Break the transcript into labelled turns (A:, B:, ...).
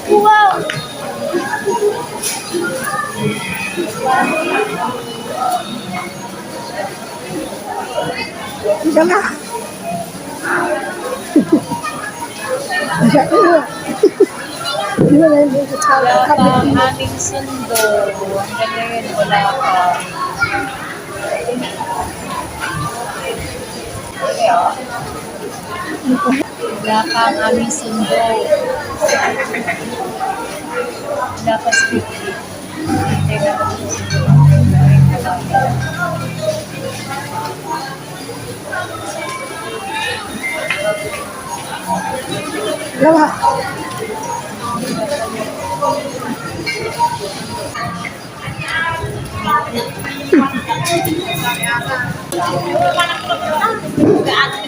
A: Wow! Ika na. Di ba na yung
B: Wala pa ang aming sundo. Hanggang ngayon, wala pa. Wala pa ang aming sundo. Wala pa speak. Hintay na lang yung sundo.
A: Lawa.
B: Gaan